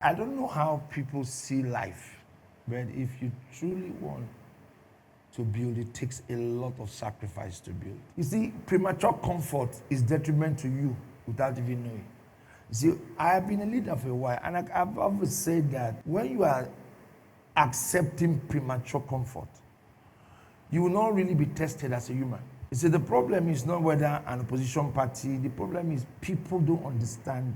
I don't know how people see life, but if you truly want to build, it takes a lot of sacrifice to build. You see, premature comfort is detriment to you without even knowing. You see, I have been a leader for a while, and I've always said that when you are accepting premature comfort, you will not really be tested as a human. You see, the problem is not whether an opposition party, the problem is people don't understand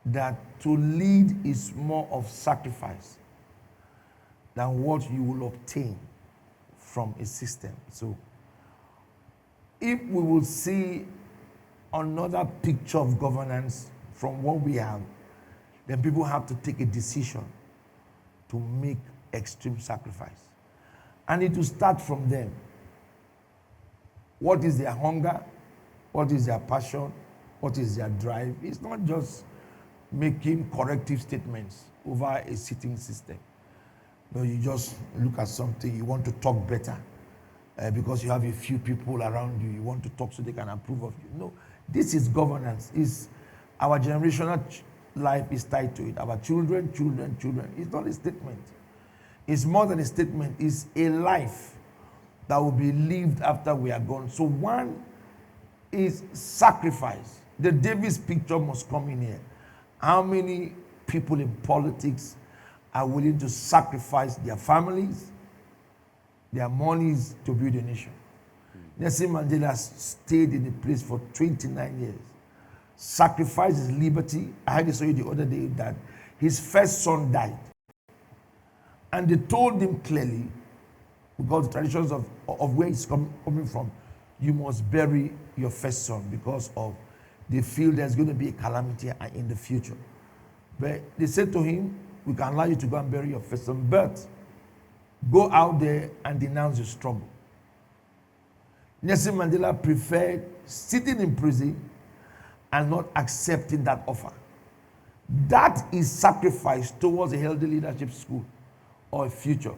that to lead is more of sacrifice than what you will obtain from a system. So, if we will see another picture of governance from what we have, then people have to take a decision to make extreme sacrifice. And it will start from them. What is their hunger? What is their passion? What is their drive? It's not just making corrective statements over a sitting system. No, you just look at something, you want to talk better because you have a few people around you, you want to talk so they can approve of you. No, this is governance. Our generational life is tied to it. Our children. It's not a statement. It's more than a statement. It's a life that will be lived after we are gone. So one is sacrifice. The Davis picture must come in here. How many people in politics are willing to sacrifice their families, their monies to build a nation? Nelson Mandela stayed in the place for 29 years. Sacrificed his liberty. I had to show you the other day that his first son died. And they told him clearly, because the traditions of where he's coming from, you must bury your first son because of they feel there's going to be a calamity in the future. But they said to him, we can allow you to go and bury your first son, but go out there and denounce your struggle. Nelson Mandela preferred sitting in prison and not accepting that offer. That is sacrifice towards a healthy leadership school or a future.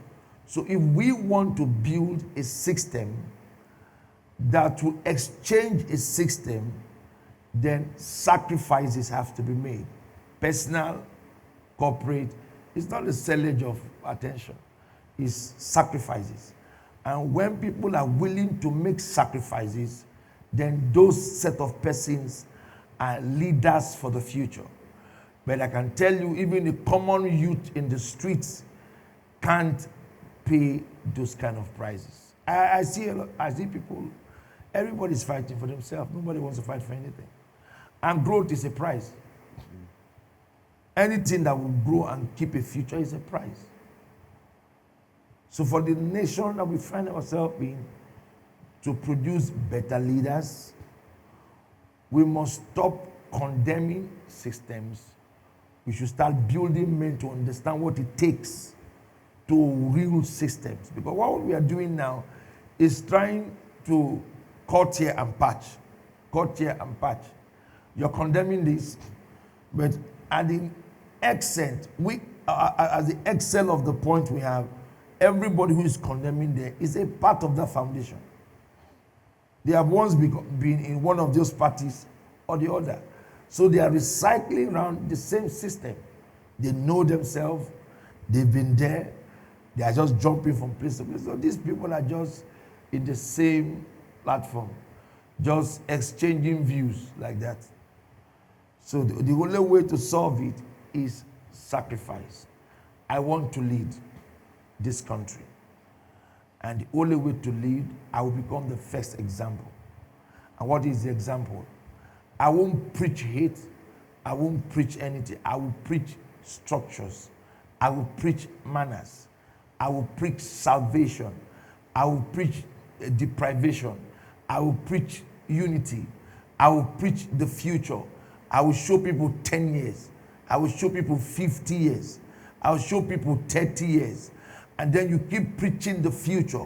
So if we want to build a system that will exchange a system, then sacrifices have to be made. Personal, corporate, it's not a sellage of attention, it's sacrifices. And when people are willing to make sacrifices, then those set of persons are leaders for the future. But I can tell you, even the common youth in the streets can't pay those kind of prices. I see people, everybody's fighting for themselves. Nobody wants to fight for anything. And growth is a prize. Anything that will grow and keep a future is a prize. So for the nation that we find ourselves in, to produce better leaders, we must stop condemning systems. We should start building men to understand what it takes to real systems. Because what we are doing now is trying to cut here and patch. Cut here and patch. You're condemning this, but at the accent, as the excel of the point we have, everybody who is condemning there is a part of that foundation. They have once been in one of those parties or the other. So they are recycling around the same system. They know themselves, they've been there, they are just jumping from place to place. So these people are just in the same platform, just exchanging views like that. So the only way to solve it is sacrifice. I want to lead this country. And the only way to lead, I will become the first example. And what is the example? I won't preach hate. I won't preach anything. I will preach structures. I will preach manners. I will preach salvation. I will preach deprivation. I will preach unity. I will preach the future. I will show people 10 years. I will show people 50 years. I will show people 30 years. And then you keep preaching the future.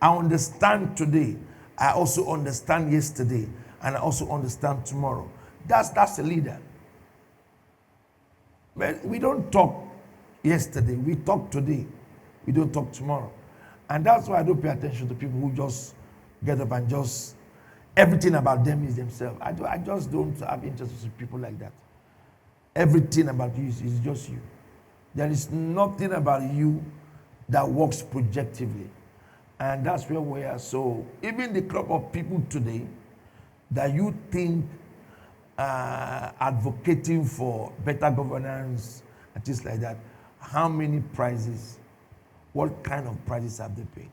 I understand today. I also understand yesterday. And I also understand tomorrow. That's a leader. But we don't talk yesterday. We talk today. We don't talk tomorrow. And that's why I don't pay attention to people who just get up and just everything about them is themselves. I just don't have interest in people like that. Everything about you is just you. There is nothing about you that works projectively. And that's where we are. So even the crop of people today that you think advocating for better governance and things like that, how many prizes, what kind of prizes have they paid?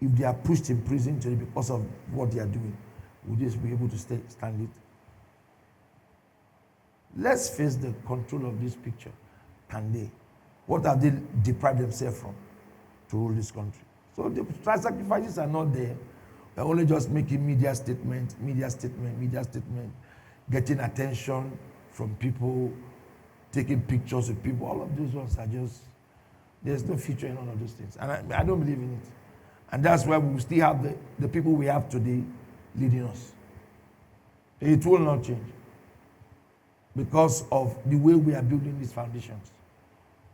If they are pushed in prison today because of what they are doing, will they be able to stand it? Let's face the control of this picture. Can they? What have they deprived themselves from to rule this country? So the sacrifices are not there. They're only just making media statement, getting attention from people, taking pictures of people. All of those ones are just, there's no future in all of those things. And I don't believe in it. And that's why we still have the people we have today leading us. It will not change because of the way we are building these foundations.